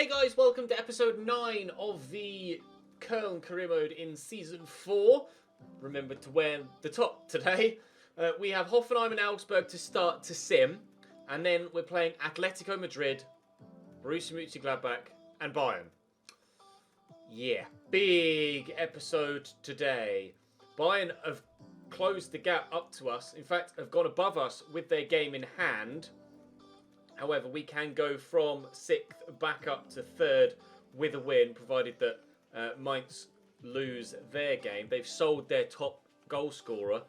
Hey guys, welcome to episode 9 of the Köln career mode in season 4. Remember to wear the top today. We have Hoffenheim and Augsburg to start to sim, and then we're playing Atletico Madrid, Borussia Mönchengladbach, and Bayern. Yeah, big episode today. Bayern have closed the gap up to us. In fact, have gone above us with their game in hand. However, we can go from 6th back up to 3rd with a win, provided that Mainz lose their game. They've sold their top goal scorer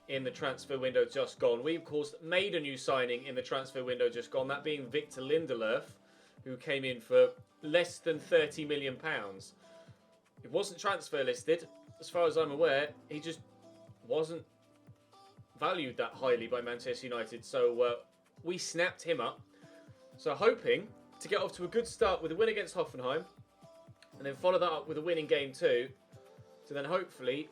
in the transfer window just gone. We, of course, made a new signing in the transfer window just gone, that being Victor Lindelöf, who came in for less than £30 million. It wasn't transfer listed. As far as I'm aware, he just wasn't valued that highly by Manchester United. So we snapped him up. So hoping to get off to a good start with a win against Hoffenheim, and then follow that up with a win in game 2, to then hopefully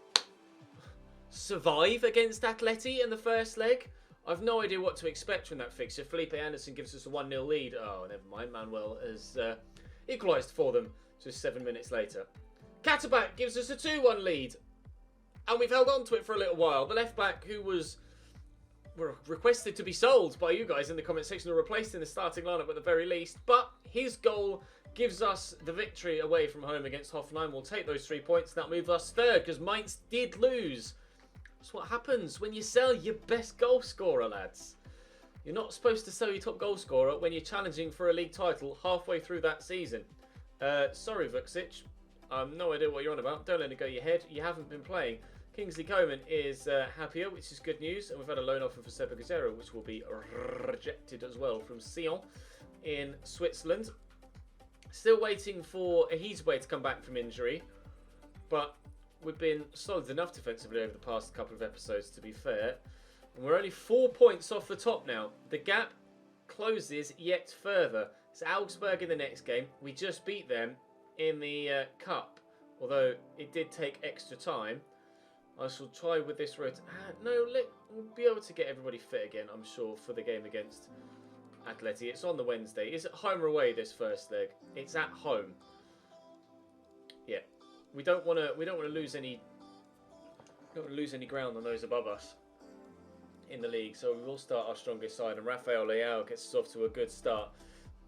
survive against Atleti in the first leg. I've no idea what to expect from that fixture. Felipe Anderson gives us a 1-0 lead. Oh, never mind. Manuel has equalised for them just 7 minutes later. Katterbach gives us a 2-1 lead, and we've held on to it for a little while. The left back, who was requested to be sold by you guys in the comment section, or replaced in the starting lineup at the very least, but his goal gives us the victory away from home against Hoffenheim. We'll take those 3 points. That moves us 3rd, because Mainz did lose. That's what happens when you sell your best goal scorer, lads. You're not supposed to sell your top goal scorer when you're challenging for a league title halfway through that season. Sorry, Vuxic. No idea what you're on about. Don't let it go your head. You haven't been playing. Kingsley Coman is happier, which is good news. And we've had a loan offer for Seba Gazero, which will be rejected as well from Sion in Switzerland. Still waiting for Ahizwe to come back from injury. But we've been solid enough defensively over the past couple of episodes, to be fair. And we're only 4 points off the top now. The gap closes yet further. It's Augsburg in the next game. We just beat them in the Cup, although it did take extra time. I shall try with this road. We'll be able to get everybody fit again, I'm sure, for the game against Atleti. It's on the Wednesday. Is it home or away this first leg? It's at home. Yeah, we don't want to lose any. Don't want to lose any ground on those above us in the league. So we will start our strongest side, and Rafael Leao gets us off to a good start.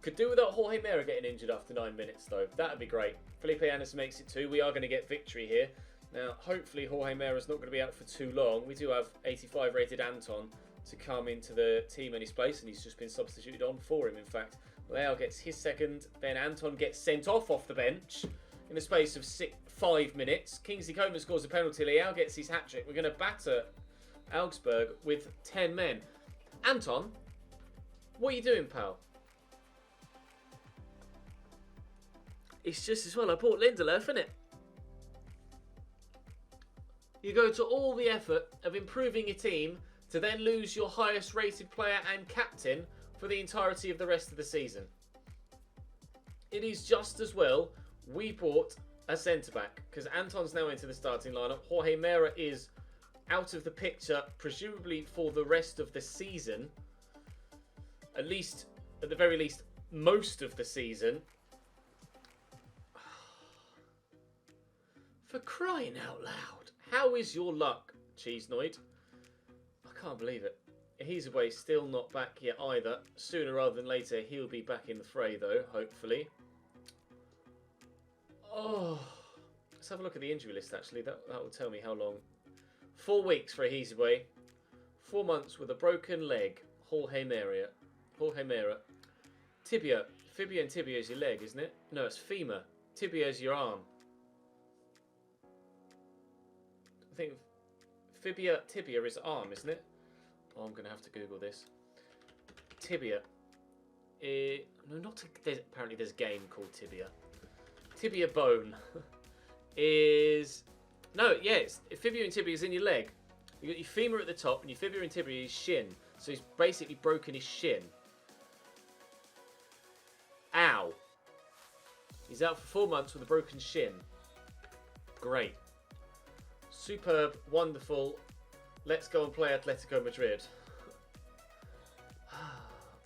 Could do without Jorge Mera getting injured after 9 minutes, though. That'd be great. Felipe Anderson makes it 2. We are going to get victory here. Now, hopefully Jorge Mera's not going to be out for too long. We do have 85 rated Anton to come into the team in his place, and he's just been substituted on for him, in fact. Leao gets his second, then Anton gets sent off the bench in the space of 5 minutes. Kingsley Coman scores a penalty. Leao gets his hat-trick. We're going to batter Augsburg with 10 men. Anton, what are you doing, pal? It's just as well I bought Lindelöf, isn't it? You go to all the effort of improving your team to then lose your highest rated player and captain for the entirety of the rest of the season. It is just as well we bought a centre-back, because Anton's now into the starting lineup. Jorge Mera is out of the picture, presumably for the rest of the season. At the very least, most of the season. For crying out loud. How is your luck, Cheesenoid? I can't believe it. He's away, still not back yet either. Sooner rather than later, he'll be back in the fray, though, hopefully. Oh, let's have a look at the injury list, actually. That will tell me how long. 4 weeks for Ahizwe. 4 months with a broken leg. Jorge Mera. Tibia. Fibia and tibia is your leg, isn't it? No, it's femur. Tibia is your arm. I think tibia is arm, isn't it? Oh, I'm going to have to Google this. Tibia. No, not apparently there's a game called Tibia. Tibia bone is... No, yes. Fibia and tibia is in your leg. You've got your femur at the top, and your fibia and tibia is shin. So he's basically broken his shin. Ow. He's out for 4 months with a broken shin. Great. Superb, wonderful. Let's go and play Atletico Madrid.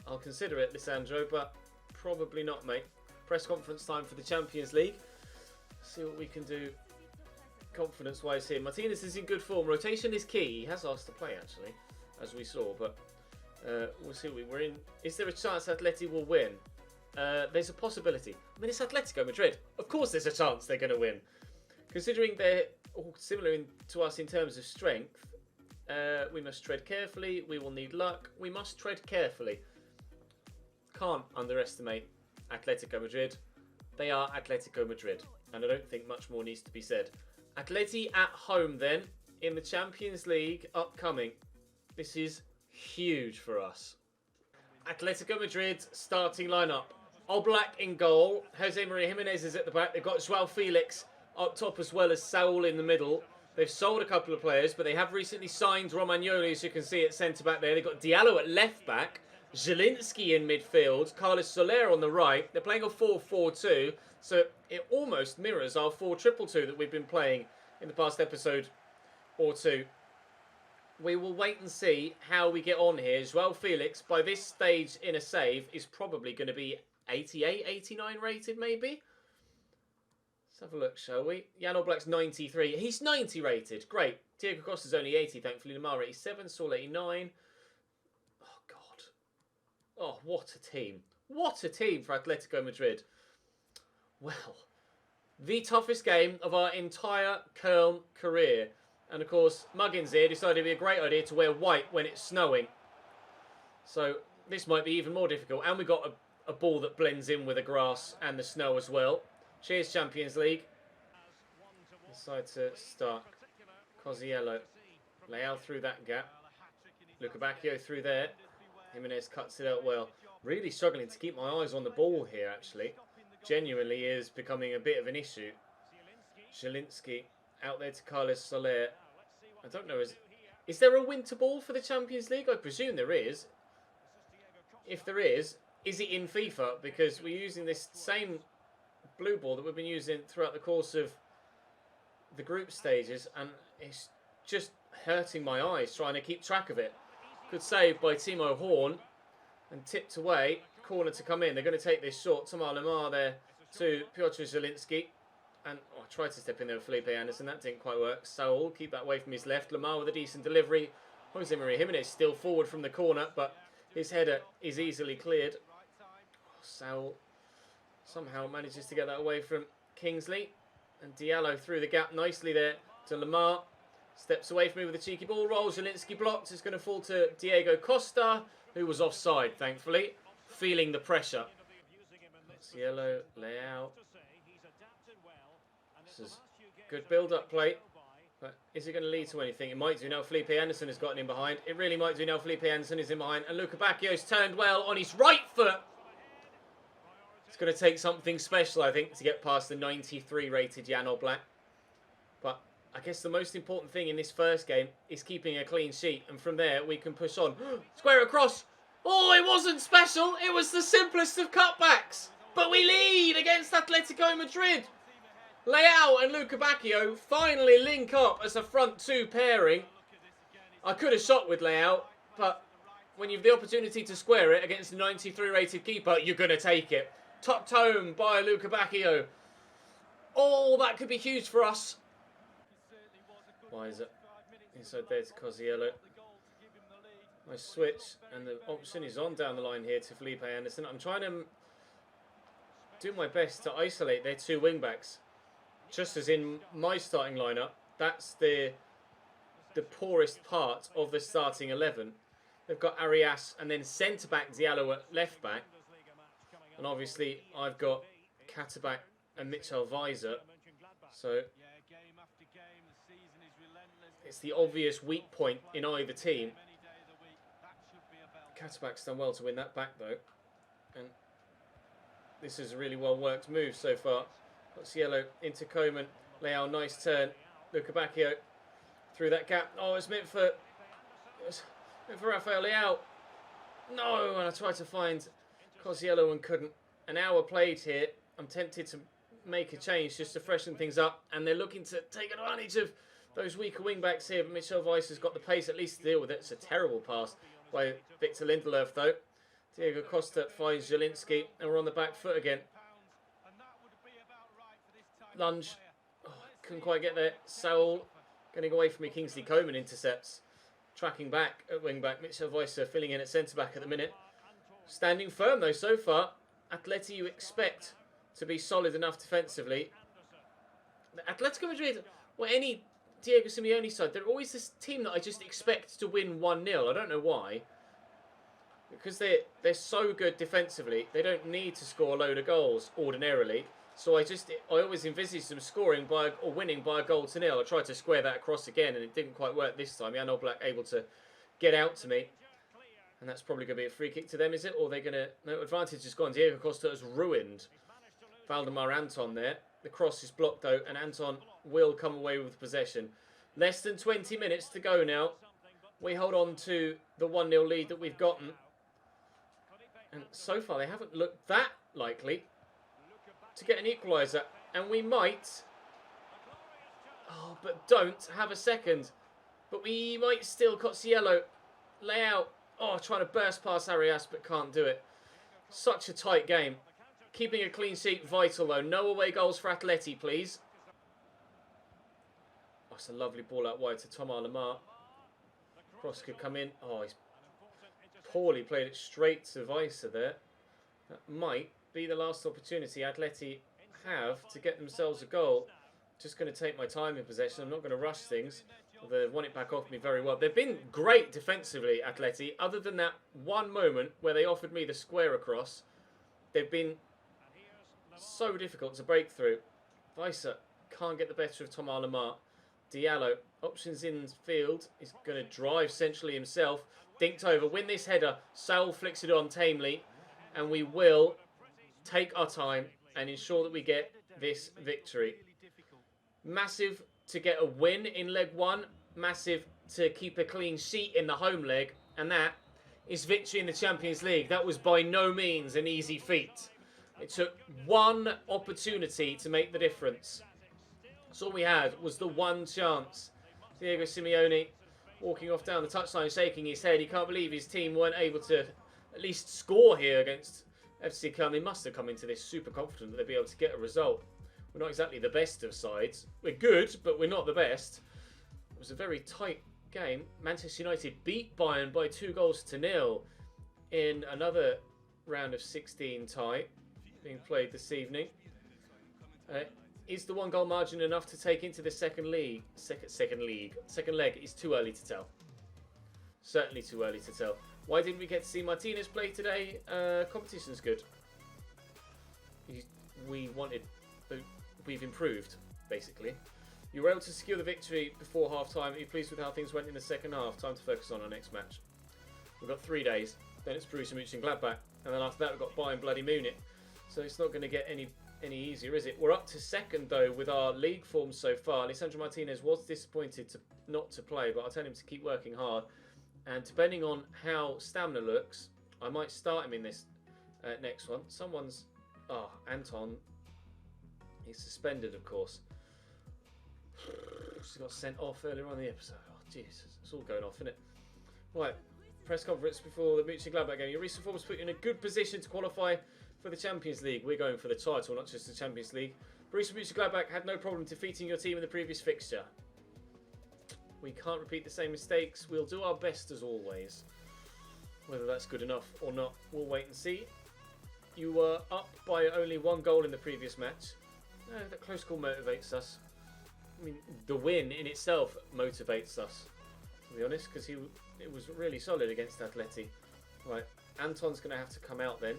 I'll consider it, Lisandro, but probably not, mate. Press conference time for the Champions League. See what we can do confidence-wise here. Martinez is in good form. Rotation is key. He has asked to play, actually, as we saw. But we'll see what we're in. Is there a chance Atleti will win? There's a possibility. I mean, it's Atletico Madrid. Of course there's a chance they're going to win. Considering they're all similar to us in terms of strength, we must tread carefully. We will need luck. We must tread carefully. Can't underestimate Atletico Madrid. They are Atletico Madrid. And I don't think much more needs to be said. Atleti at home then, in the Champions League upcoming. This is huge for us. Atletico Madrid starting lineup. Oblak in goal. Jose Maria Jimenez is at the back. They've got Joao Felix up top as well as Saul in the middle. They've sold a couple of players, but they have recently signed Romagnoli, as you can see at centre-back there. They've got Diallo at left-back. Zielinski in midfield. Carlos Soler on the right. They're playing a 4-4-2, so it almost mirrors our 4-2-2 that we've been playing in the past episode or two. We will wait and see how we get on here. Joao Felix, by this stage in a save, is probably going to be 88, 89 rated, maybe? Let's have a look, shall we? Jan Oblak's 93. He's 90 rated. Great. Diego Costa's only 80, thankfully. Lamar 87, Saul 89. Oh, God. Oh, what a team. What a team for Atletico Madrid. Well, the toughest game of our entire Köln career. And, of course, Muggins here decided it would be a great idea to wear white when it's snowing. So, this might be even more difficult. And we've got a ball that blends in with the grass and the snow as well. Cheers, Champions League. Decide to start. Cosiello. Leao through that gap. Luca Bacchio through there. Jimenez cuts it out well. Really struggling to keep my eyes on the ball here, actually. Genuinely is becoming a bit of an issue. Zielinski out there to Carlos Soler. I don't know, is there a winter ball for the Champions League? I presume there is. If there is it in FIFA? Because we're using this same blue ball that we've been using throughout the course of the group stages, and it's just hurting my eyes trying to keep track of it. Good save by Timo Horn, and tipped away. Corner to come in. They're going to take this short. Tamar Lamar there to Piotr Zielinski. And I tried to step in there with Felipe Anderson. That didn't quite work. Saul, keep that away from his left. Lamar with a decent delivery. Jose Maria Jimenez still forward from the corner, but his header is easily cleared. Saul somehow manages to get that away from Kingsley. And Diallo through the gap nicely there to Lamar. Steps away from me with a cheeky ball roll. Zielinski blocked. It's going to fall to Diego Costa, who was offside, thankfully. Feeling the pressure. Cielo, Leao. This is good build-up play. But is it going to lead to anything? It might do now. Felipe Anderson has gotten in behind. It really might do now. Felipe Anderson is in behind. And Luca Bacchio's turned well on his right foot. It's going to take something special, I think, to get past the 93 rated Jan Oblak. But I guess the most important thing in this first game is keeping a clean sheet. And from there, we can push on. Square across. Oh, it wasn't special. It was the simplest of cutbacks. But we lead against Atletico Madrid. Leao and Luca Bacchio finally link up as a front two pairing. I could have shot with Leao, but when you've the opportunity to square it against a 93 rated keeper, you're going to take it. Tucked home by Luca Bacchio. Oh, that could be huge for us. Why is it? Inside there to Cosiello. Nice switch, and the option is on down the line here to Felipe Anderson. I'm trying to do my best to isolate their two wing-backs. Just as in my starting lineup, that's the poorest part of the starting 11. They've got Arias and then centre-back Diallo at left-back. And obviously, I've got Katterbach and Mitchell Weiser. So it's the obvious weak point in either team. Katterbach's done well to win that back, though. And this is a really well-worked move so far. Got Cielo into Coman. Leao, nice turn. Luca Bacchio through that gap. Oh, it's meant for Rafael Leao. No, and I tried to find Cosiello and couldn't. An hour played here. I'm tempted to make a change just to freshen things up. And they're looking to take advantage of those weaker wing-backs here. But Mitchell Weiss has got the pace at least to deal with it. It's a terrible pass by Victor Lindelöf, though. Diego Costa finds Zielinski, and we're on the back foot again. lunge. Oh, couldn't quite get there. Saul getting away from me. Kingsley Coman intercepts. Tracking back at wing-back. Mitchell Weiser filling in at centre-back at the minute. Standing firm, though, so far. Atleti you expect to be solid enough defensively. Atletico Madrid, or any Diego Simeone side, they're always this team that I just expect to win 1-0. I don't know why. Because they're so good defensively, they don't need to score a load of goals ordinarily. So I always envisage them scoring or winning by a goal to nil. I tried to square that across again, and it didn't quite work this time. Jan Oblak able to get out to me. And that's probably going to be a free kick to them, is it? Or they're going to... No, advantage has gone. Diego Costa has ruined Valdemar Anton there. The cross is blocked, though, and Anton will come away with possession. Less than 20 minutes to go now. We hold on to the 1-0 lead that we've gotten. And so far, they haven't looked that likely to get an equaliser. And we might... Oh, but don't have a second. But we might still... Cozziello, lay out. Oh, trying to burst past Arias, but can't do it. Such a tight game. Keeping a clean sheet, vital though. No away goals for Atleti, please. Oh, it's a lovely ball out wide to Thomas Lemar. Cross could come in. Oh, he's poorly played it straight to Weiser there. That might be the last opportunity Atleti have to get themselves a goal. Just going to take my time in possession. I'm not going to rush things. They've won it back off me very well. They've been great defensively, Atleti. Other than that one moment where they offered me the square across, they've been so difficult to break through. Weiser can't get the better of Thomas Lemar. Diallo, options in field. He's going to drive centrally himself. Dinked over, win this header. Saul flicks it on tamely. And we will take our time and ensure that we get this victory. Massive to get a win in leg one, massive to keep a clean sheet in the home leg, and that is victory in the Champions League. That was by no means an easy feat. It took one opportunity to make the difference. So all we had was the one chance. Diego Simeone walking off down the touchline, shaking his head. He can't believe his team weren't able to at least score here against FC Köln. They must have come into this super confident that they'd be able to get a result. We're not exactly the best of sides. We're good, but we're not the best. It was a very tight game. Manchester United beat Bayern by 2-0 in another round of 16 tie being played this evening. Is the 1-goal margin enough to take into the second leg? Second leg is too early to tell. Certainly too early to tell. Why didn't we get to see Martinez play today? Competition's good. We've improved, basically. You were able to secure the victory before half-time. Are you pleased with how things went in the second half? Time to focus on our next match. We've got 3 days. Then it's Borussia Mönchengladbach. And then after that, we've got Bayern bloody Munich. So it's not going to get any easier, is it? We're up to second, though, with our league form so far. Lisandro Martinez was disappointed not to play, but I'll tell him to keep working hard. And depending on how stamina looks, I might start him in this next one. Someone's... Oh, Anton... He's suspended, of course. Just got sent off earlier on in the episode. Oh, Jesus. It's all going off, isn't it? Right. Press conference before the Mönchengladbach game. Your recent form has put you in a good position to qualify for the Champions League. We're going for the title, not just the Champions League. Borussia Mönchengladbach had no problem defeating your team in the previous fixture. We can't repeat the same mistakes. We'll do our best as always. Whether that's good enough or not, we'll wait and see. You were up by only 1 goal in the previous match. That close call motivates us. I mean, the win in itself motivates us, to be honest, because it was really solid against Atleti. Right, Anton's going to have to come out then,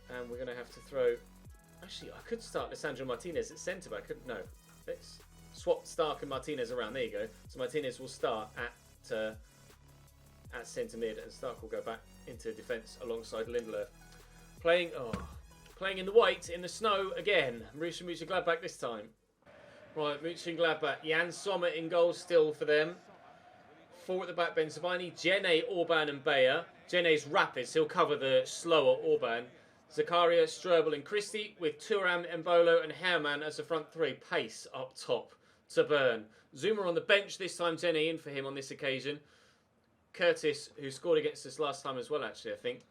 and we're going to have to throw... Actually, I could start Lisandro Martinez at centre-back. No, let's swap Stark and Martinez around. There you go. So Martinez will start at centre-mid, and Stark will go back into defence alongside Lindelöf. Playing in the white, in the snow again. Borussia Mönchengladbach this time. Right, Mönchengladbach. Jan Sommer in goal still for them. 4 at the back, Benzabani, Jene, Orban and Bayer. Jene's rapid, so he'll cover the slower Orban. Zakaria, Strobel and Christie, with Thuram, Embolo and Herrmann as the front 3. Pace up top to burn. Zuma on the bench this time, Jene in for him on this occasion. Curtis, who scored against us last time as well, actually, I think,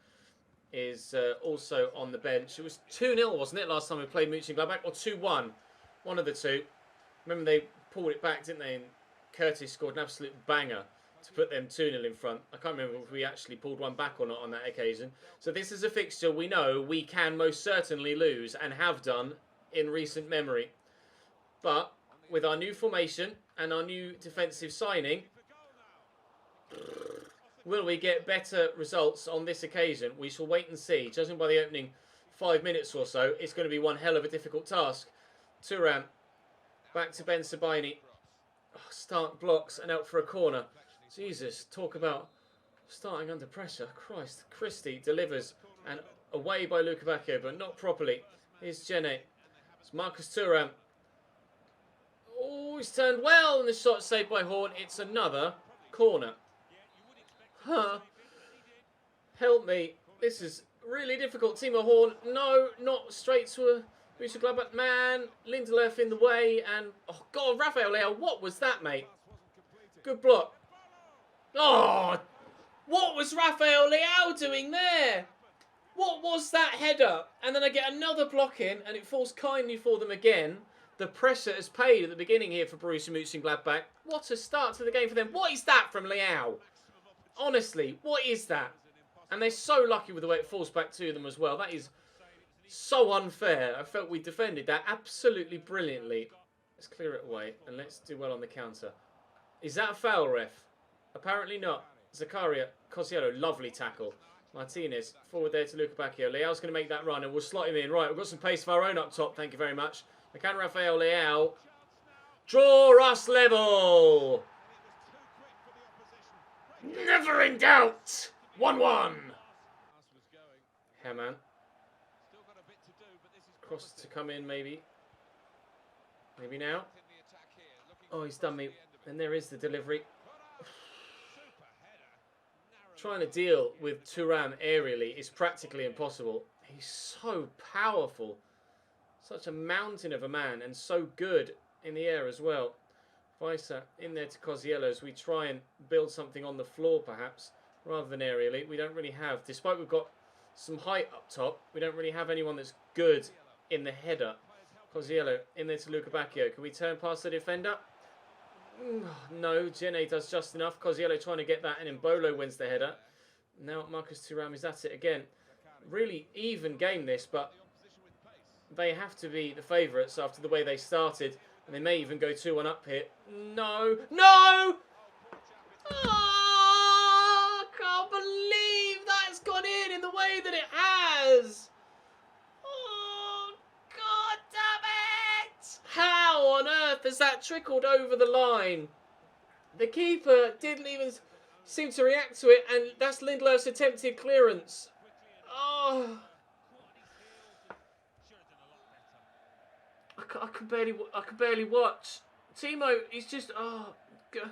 is also on the bench. It was 2-0, wasn't it, last time we played Mönchengladbach? Or 2-1? One of the two. Remember they pulled it back, didn't they? And Curtis scored an absolute banger to put them 2-0 in front. I can't remember if we actually pulled one back or not on that occasion. So this is a fixture we know we can most certainly lose and have done in recent memory. But with our new formation and our new defensive signing, will we get better results on this occasion? We shall wait and see. Judging by the opening 5 minutes or so, it's going to be one hell of a difficult task. Thuram, back to Ben Sabaini. Oh, start blocks and out for a corner. Jesus, talk about starting under pressure. Christ, Christie delivers and away by Luca Bacchio, but not properly. Here's Gene. It's Marcus Thuram. Oh, he's turned well and the shot saved by Horn. It's another corner. Huh. Help me. This is really difficult. Timo Horn. No, not straight to a Borussia Gladbach man. Lindelöf in the way. And, oh, God, Rafael Leao. What was that, mate? Good block. Oh, what was Rafael Leao doing there? What was that header? And then I get another block in and it falls kindly for them again. The pressure is paid at the beginning here for Borussia Mönchengladbach. What a start to the game for them. What is that from Leao? Honestly, what is that? And they're so lucky with the way it falls back to them as well. That is so unfair. I felt we defended that absolutely brilliantly. Let's clear it away and let's do well on the counter. Is that a foul, ref? Apparently not. Zakaria, Cosiello, lovely tackle. Martinez, forward there to Luca Bacchio. Leao's going to make that run and we'll slot him in. Right, we've got some pace of our own up top. Thank you very much. Can Rafael Leao draw us level? Never in doubt. 1-1. Herman. Cross to come in, maybe. Maybe now. Oh, he's done me. And there is the delivery. Trying to deal with Thuram aerially is practically impossible. He's so powerful. Such a mountain of a man and so good in the air as well. Weiser in there to Cosiello as we try and build something on the floor perhaps rather than aerially. We don't really have, despite we've got some height up top, we don't really have anyone that's good in the header. Cosiello in there to Luca Bacchio. Can we turn past the defender? No, Gene does just enough. Cosiello trying to get that and Mbolo wins the header. Now Marcus Thuram is at it again. Really even game this, but they have to be the favourites after the way they started. And they may even go 2-1 up here. No! No! Oh, I can't believe that's gone in the way that it has! Oh, God damn it! How on earth has that trickled over the line? The keeper didn't even seem to react to it, and that's Lindelöf's attempted clearance. Oh... I can barely watch. Timo, he's just, oh, God.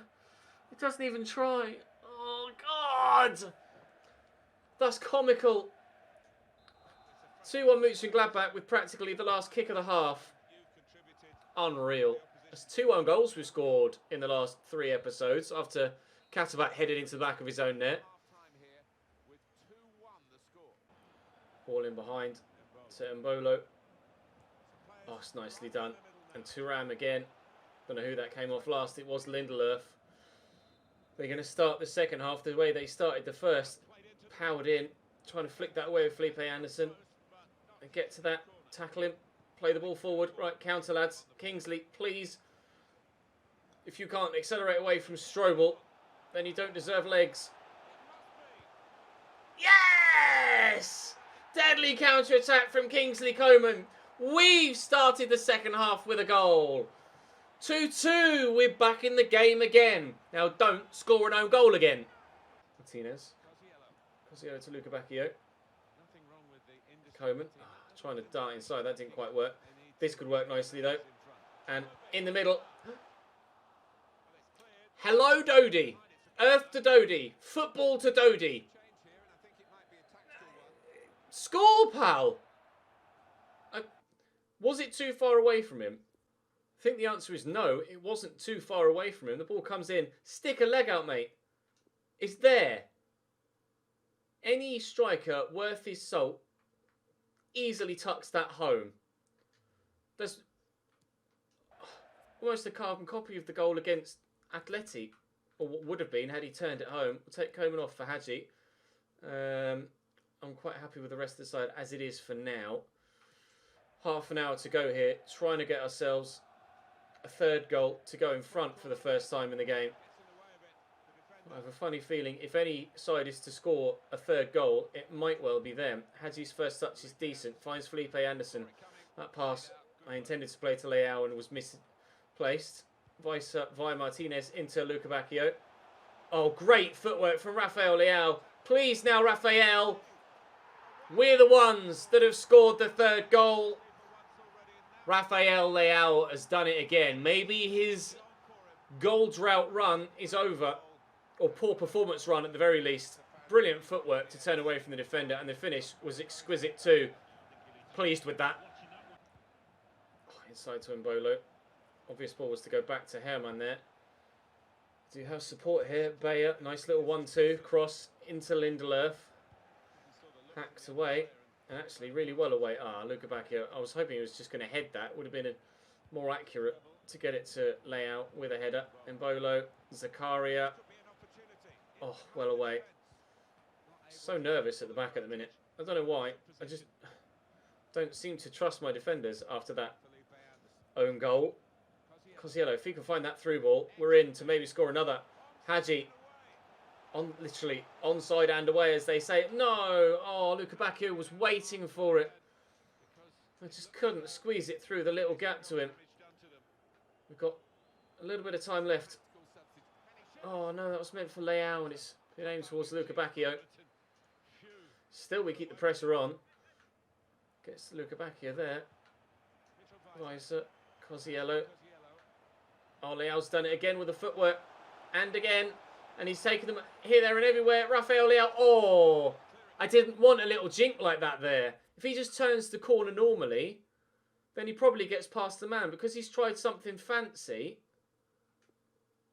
He doesn't even try. Oh, God. That's comical. 2-1 Mönchengladbach with practically the last kick of the half. Unreal. That's 2 own goals we've scored in the last 3 episodes after Katterbach headed into the back of his own net. Ball in behind to Mbolo. Oh, it's nicely done. And Thuram again. Don't know who that came off last. It was Lindelöf. They're going to start the second half the way they started the first. Powered in. Trying to flick that away with Felipe Anderson. And get to that. Tackle him. Play the ball forward. Right, counter lads. Kingsley, please. If you can't accelerate away from Strobel, then you don't deserve legs. Yes! Deadly counter-attack from Kingsley Coman. We've started the second half with a goal. 2-2. We're back in the game again. Now, don't score an own goal again. Martinez. Cosiello to Luca Bacchio. Coman. Oh, trying to dart inside. That didn't quite work. This could work nicely, though. And in the middle. Hello, Dodi. Earth to Dodi. Football to Dodi. Score, pal. Was it too far away from him? I think the answer is no. It wasn't too far away from him. The ball comes in. Stick a leg out, mate. It's there. Any striker worth his salt easily tucks that home. almost a carbon copy of the goal against Atleti, or what would have been had he turned it home. We'll take Coleman off for Hadji. I'm quite happy with the rest of the side as it is for now. Half an hour to go here, trying to get ourselves a third goal to go in front for the first time in the game. I have a funny feeling if any side is to score a third goal, it might well be them. Hadji's first touch is decent, finds Felipe Anderson. That pass I intended to play to Leao and was misplaced. Via Martinez into Luca Bacchio. Oh, great footwork from Rafael Leao. Please now, Rafael. We're the ones that have scored the third goal. Rafael Leao has done it again. Maybe his goal drought run is over. Or poor performance run at the very least. Brilliant footwork to turn away from the defender. And the finish was exquisite too. Pleased with that. Oh, inside to Mbolo. Obvious ball was to go back to Herman there. Do you have support here? Bayer, nice little 1-2. Cross into Lindelöf. Hacked away. And actually really well away. Luca Bacchio. I was hoping he was just going to head that. Would have been more accurate to get it to Leao with a header. Mbolo, Zakaria. Oh, well away. So nervous at the back at the minute. I don't know why. I just don't seem to trust my defenders after that own goal. Cosiello, if he can find that through ball, we're in to maybe score another. Hadji, literally onside and away as they say. No! Oh, Luca Bacchio was waiting for it. I just couldn't squeeze it through the little gap to him. We've got a little bit of time left. Oh no, that was meant for Leao and it's been aimed towards Luca Bacchio. Still we keep the pressure on. Gets Luca Bacchio there. Weiser, Cosiello. Oh, Leao's done it again with the footwork. And again. And he's taken them here, there and everywhere. Rafael Leao. Oh, I didn't want a little jink like that there. If he just turns the corner normally, then he probably gets past the man. Because he's tried something fancy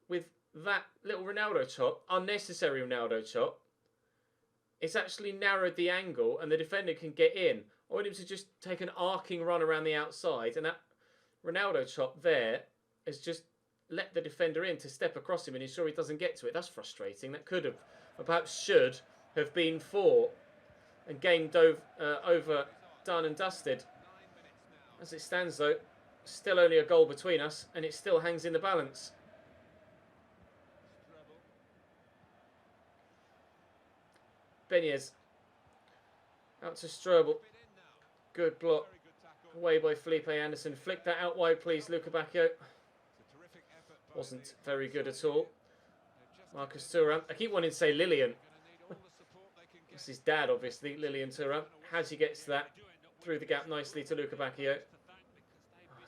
with that little Ronaldo chop, unnecessary Ronaldo chop, it's actually narrowed the angle and the defender can get in. I want him to just take an arcing run around the outside and that Ronaldo chop there has just let the defender in to step across him and ensure he doesn't get to it. That's frustrating. That could have, or perhaps should have been for and game over, done and dusted. As it stands though, still only a goal between us and it still hangs in the balance. Benitez out to Strobel. Good block. Away by Felipe Anderson. Flick that out wide, please, Luca Bacchio. Wasn't very good at all. Marcus Thuram. I keep wanting to say Lillian. That's his dad, obviously, Lillian Thuram. Hadji gets that through the gap nicely to Luca Bacchio.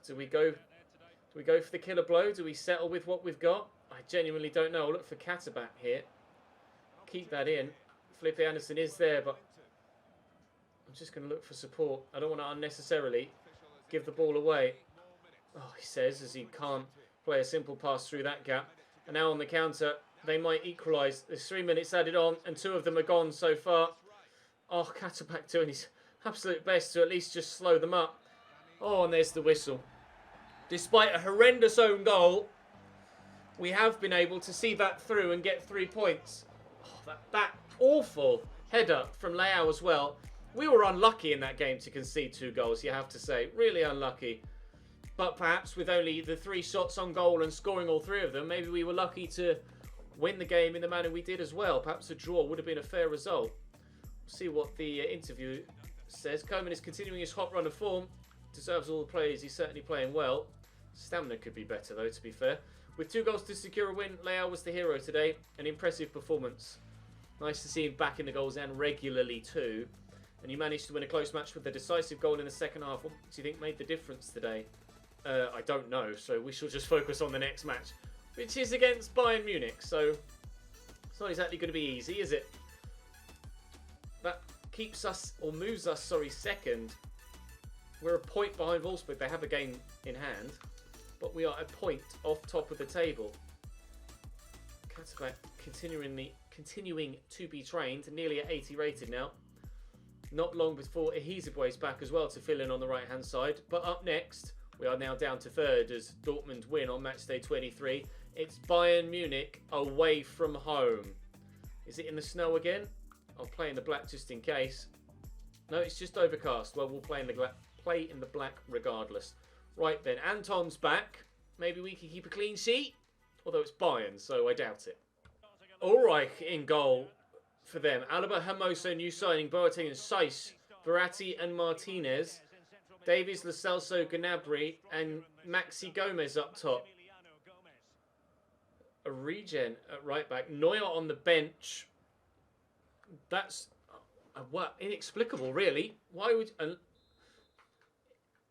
Do we go for the killer blow? Do we settle with what we've got? I genuinely don't know. I'll look for Katabat here. Keep that in. Felipe Anderson is there, but I'm just going to look for support. I don't want to unnecessarily give the ball away. Oh, he says, as he can't play a simple pass through that gap. And now on the counter, they might equalise. There's 3 minutes added on, and 2 of them are gone so far. Oh, Katabat doing his absolute best to at least just slow them up. Oh, and there's the whistle. Despite a horrendous own goal, we have been able to see that through and get 3 points. Oh, that awful header from Leao as well. We were unlucky in that game to concede 2 goals, you have to say. Really unlucky. But perhaps with only the 3 shots on goal and scoring all 3 of them, maybe we were lucky to win the game in the manner we did as well. Perhaps a draw would have been a fair result. We'll see what the interview says. Koeman is continuing his hot run of form. Deserves all the praise. He's certainly playing well. Stamina could be better though, to be fair. With 2 goals to secure a win, Leao was the hero today. An impressive performance. Nice to see him back in the goals and regularly too. And he managed to win a close match with a decisive goal in the second half. What do you think made the difference today? I don't know, so we shall just focus on the next match, which is against Bayern Munich. So it's not exactly going to be easy, is it? That keeps us, or moves us, sorry, second. We're a point behind Wolfsburg. They have a game in hand, but we are a point off top of the table. Katabat continuing to be trained, nearly at 80 rated now. Not long before Ehizibwe's back as well to fill in on the right-hand side. But up next, We are now down to third as Dortmund win on match day 23. It's Bayern Munich away from home. Is it in the snow again? I'll play in the black just in case. No, it's just overcast. Well, we'll play in the black regardless. Right then, Anton's back. Maybe we can keep a clean sheet. Although it's Bayern, so I doubt it. Ulreich in goal for them. Alaba, Hermoso, new signing, Boateng and Saiss, Verratti and Martinez. Davies, Lo Celso, Gnabry and Maxi Gomez up top. A regen at right back. Neuer on the bench. That's what inexplicable, really. Why would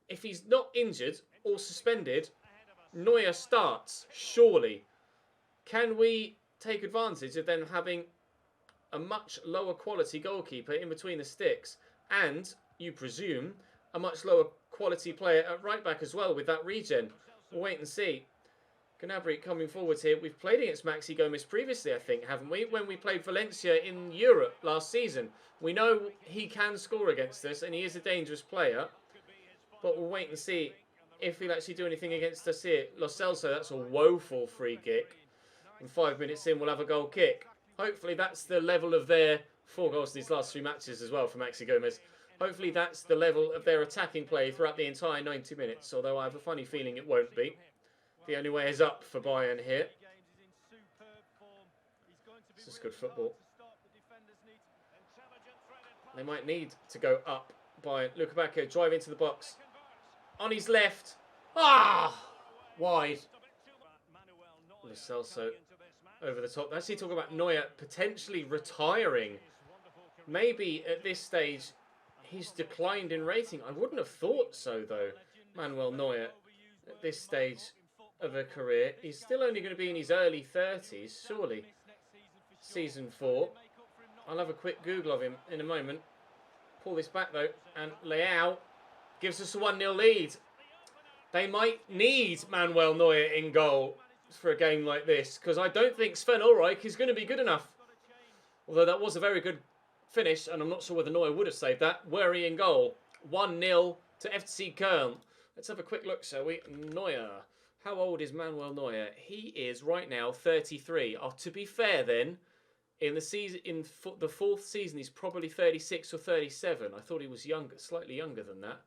if he's not injured or suspended, Neuer starts? Surely, can we take advantage of them having a much lower quality goalkeeper in between the sticks, and you presume a much lower quality player at right back as well with that regen? We'll wait and see. Gnabry coming forwards here. We've played against Maxi Gomez previously, I think, haven't we? When we played Valencia in Europe last season. We know he can score against us, and he is a dangerous player. But we'll wait and see if he'll actually do anything against us here. Lo Celso, that's a woeful free kick. And 5 minutes in, we'll have a goal kick. Hopefully that's the level of their 4 goals in these last 3 matches as well for Maxi Gomez. Hopefully that's the level of their attacking play throughout the entire 90 minutes. Although I have a funny feeling it won't be. The only way is up for Bayern here. This is good football. They might need to go up. Bayern. Lukebacka drive into the box. On his left. Ah! Wide. Lo Celso over the top. Actually talking about Neuer potentially retiring. Maybe at this stage he's declined in rating. I wouldn't have thought so though. Manuel Neuer at this stage of a career. He's still only going to be in his early 30s, surely. Season 4. I'll have a quick Google of him in a moment. Pull this back though, and Leao gives us a 1-0 lead. They might need Manuel Neuer in goal for a game like this, because I don't think Sven Ulreich is going to be good enough. Although that was a very good finish, and I'm not sure whether Neuer would have saved that. Were he in goal? 1-0 to FC Köln. Let's have a quick look, shall we? Neuer. How old is Manuel Neuer? He is right now 33. Oh, to be fair then, in the season, in the 4th season, he's probably 36 or 37. I thought he was younger, slightly younger than that.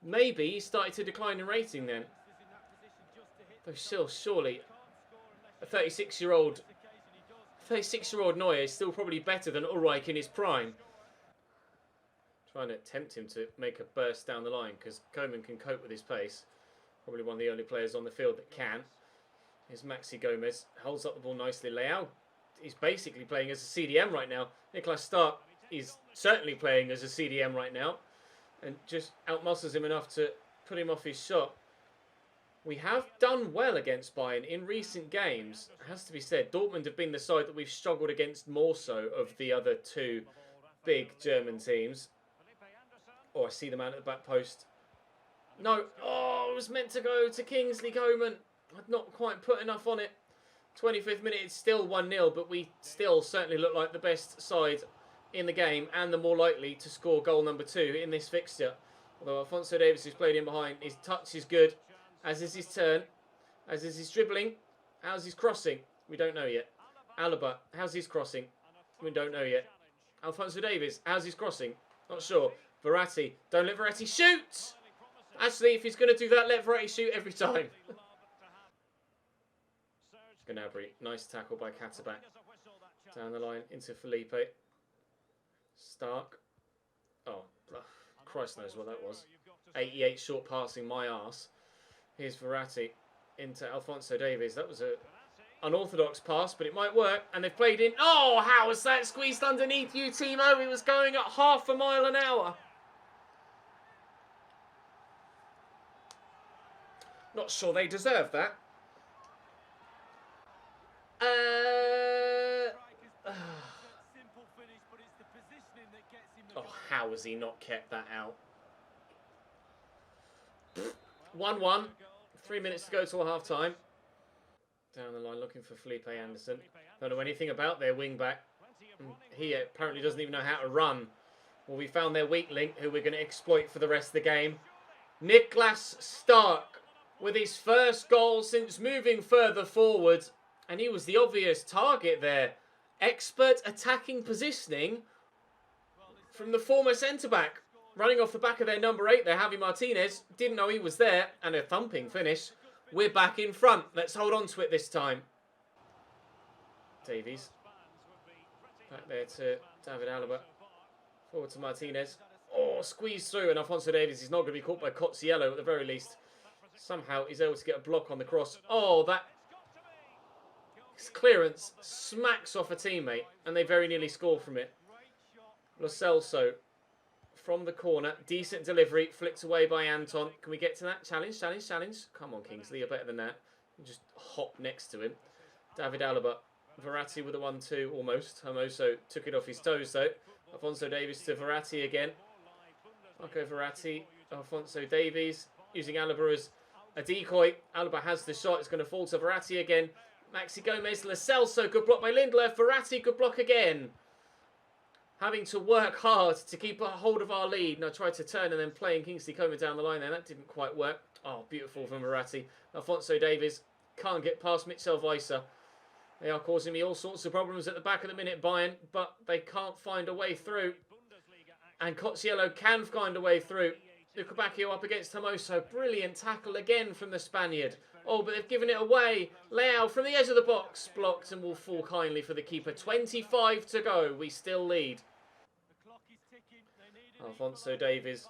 Maybe he started to decline in rating then. Though still, surely, a 36-year-old Neuer is still probably better than Ulreich in his prime. Trying to tempt him to make a burst down the line, because Koeman can cope with his pace. Probably one of the only players on the field that can. Here's Maxi Gomez. Holds up the ball nicely. Leao is basically playing as a CDM right now. Niklas Stark is certainly playing as a CDM right now. And just outmuscles him enough to put him off his shot. We have done well against Bayern in recent games. It has to be said, Dortmund have been the side that we've struggled against more so of the other 2 big German teams. Oh, I see the man at the back post. No. Oh, it was meant to go to Kingsley Coman. I'd not quite put enough on it. 25th minute, it's still 1-0, but we still certainly look like the best side in the game and the more likely to score goal number 2 in this fixture. Although Alphonso Davies has played in behind. His touch is good, as is his turn, as is his dribbling. How's his crossing? We don't know yet. Alaba, how's his crossing? We don't know yet. Alphonso Davies, how's his crossing? Not sure. Verratti, don't let Verratti shoot! Actually, if he's going to do that, let Verratti shoot every time. Gnabry, nice tackle by Katterbach. Down the line into Felipe. Stark. Oh, Christ knows what that was. 88 short passing, my arse. Here's Verratti into Alphonso Davies. That was a unorthodox pass, but it might work. And they've played in. Oh, how was that squeezed underneath you, Timo? He was going at half a mile an hour. Not sure they deserve that. Oh, how has he not kept that out? 1-1. 3 minutes to go till half time. Down the line looking for Felipe Anderson. Don't know anything about their wing back. He apparently doesn't even know how to run. Well, we found their weak link, who we're going to exploit for the rest of the game. Niklas Stark with his first goal since moving further forward. And he was the obvious target there. Expert attacking positioning from the former centre-back. Running off the back of their number 8 there, Javi Martinez. Didn't know he was there. And a thumping finish. We're back in front. Let's hold on to it this time. Davies. Back there to David Alaba. Forward to Martinez. Oh, squeezed through. And Alphonso Davies is not going to be caught by Cozziello at the very least. Somehow he's able to get a block on the cross. Oh, that clearance smacks off a teammate. And they very nearly score from it. Lo Celso from the corner. Decent delivery. Flicked away by Anton. Can we get to that? Challenge, challenge, challenge. Come on, Kingsley. You're better than that. You just hop next to him. David Alaba. Verratti with a 1-2 almost. Hermoso took it off his toes though. Alphonso Davies to Verratti again. Marco Verratti. Alphonso Davies using Alaba as a decoy. Alaba has the shot. It's going to fall to Verratti again. Maxi Gomez. Lo Celso. Good block by Lindelof. Verratti. Good block again. Having to work hard to keep a hold of our lead. And I tried to turn and then playing Kingsley Coman down the line there. That didn't quite work. Oh, beautiful from Verratti. Alphonso Davies can't get past Mitchell Weiser. They are causing me all sorts of problems at the back of the minute, Bayern, but they can't find a way through. And Cozziello can find a way through. Luca Bacchio up against Hermoso. Brilliant tackle again from the Spaniard. Oh, but they've given it away. Leao from the edge of the box. Blocked and will fall kindly for the keeper. 25 to go. We still lead. Alphonso Davies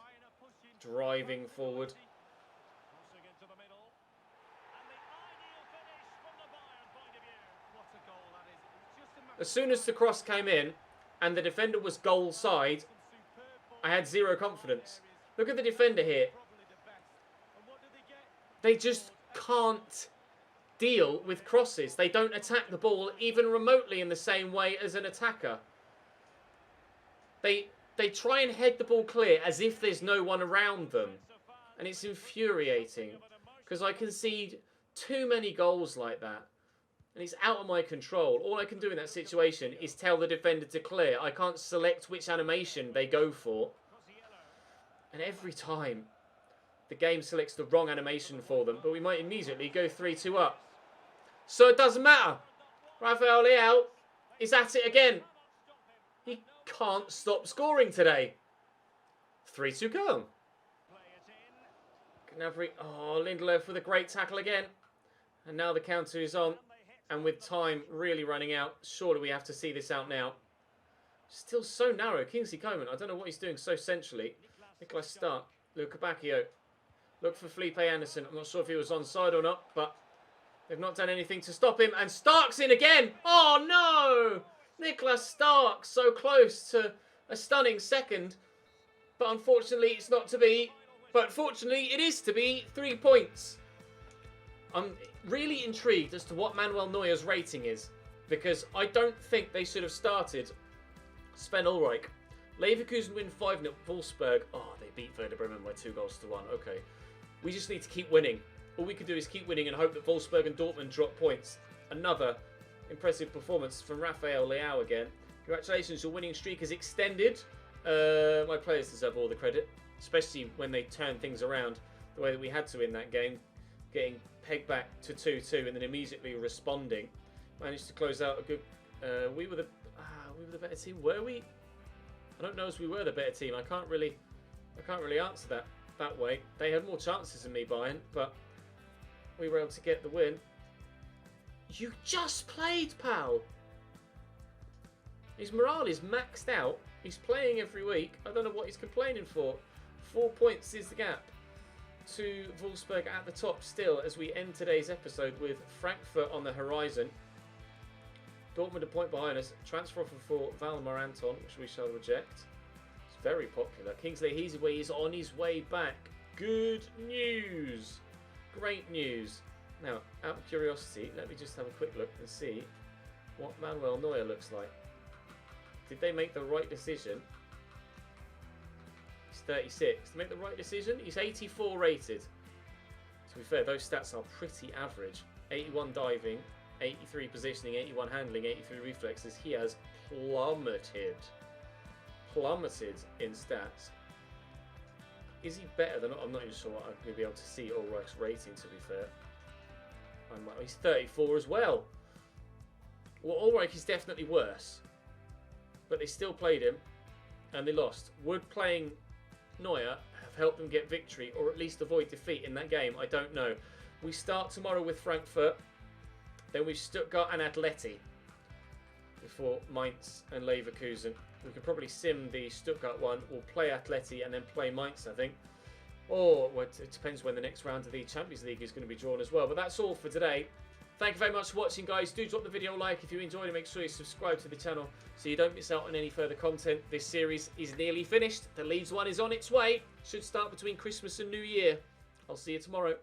driving forward. As soon as the cross came in and the defender was goal side, I had zero confidence. Look at the defender here. They just can't deal with crosses. They don't attack the ball even remotely in the same way as an attacker. They try and head the ball clear as if there's no one around them. And it's infuriating because I concede too many goals like that. And it's out of my control. All I can do in that situation is tell the defender to clear. I can't select which animation they go for. And every time, the game selects the wrong animation for them. But we might immediately go 3-2 up. So it doesn't matter. Rafael Leao is at it again. He can't stop scoring today. 3-2 Köln. Gnabry. Oh, Lindelof with a great tackle again. And now the counter is on. And with time really running out, surely we have to see this out now. Still so narrow. Kingsley Coman, I don't know what he's doing so centrally. Niklas Stark, Luca Bacchio. Look for Felipe Anderson. I'm not sure if he was onside or not, but they've not done anything to stop him. And Stark's in again. Oh, no! Niklas Stark, so close to a stunning second. But unfortunately, it's not to be. But fortunately, it is to be. 3 points. I'm really intrigued as to what Manuel Neuer's rating is, because I don't think they should have started Sven Ulreich. Leverkusen win 5-0. Wolfsburg, oh, they beat Werder Bremen by 2-1. Okay, we just need to keep winning. All we can do is keep winning and hope that Wolfsburg and Dortmund drop points. Another impressive performance from Rafael Leao again. Congratulations, your winning streak is extended. My players deserve all the credit, especially when they turn things around the way that we had to in that game, getting pegged back to 2-2 and then immediately responding. Managed to close out a good. We were the better team, were we? I don't know if we were the better team. I can't really answer that way. They had more chances than me, Bayern, but we were able to get the win. You just played, pal. His morale is maxed out. He's playing every week. I don't know what he's complaining for. 4 points is the gap to Wolfsburg at the top still as we end today's episode with Frankfurt on the horizon. Dortmund a point behind us. Transfer offer for Valmar Anton, which we shall reject. It's very popular. Kingsley Heasaway is on his way back. Good news. Great news. Now, out of curiosity, let me just have a quick look and see what Manuel Neuer looks like. Did they make the right decision? He's 36. Did they make the right decision? He's 84 rated. To be fair, those stats are pretty average. 81 diving, 83 positioning, 81 handling, 83 reflexes. He has plummeted in stats. Is he better than... I'm not even sure I'm going to be able to see Ulreich's rating, to be fair. He's 34 as well. Well, Ulreich is definitely worse. But they still played him. And they lost. Would playing Neuer have helped them get victory, or at least avoid defeat in that game? I don't know. We start tomorrow with Frankfurt. Then we've Stuttgart and Atleti. Before Mainz and Leverkusen. We could probably sim the Stuttgart one. We'll play Atleti and then play Mainz, I think. Or well, it depends when the next round of the Champions League is going to be drawn as well. But that's all for today. Thank you very much for watching, guys. Do drop the video a like if you enjoyed it. Make sure you subscribe to the channel so you don't miss out on any further content. This series is nearly finished. The Leeds one is on its way. Should start between Christmas and New Year. I'll see you tomorrow.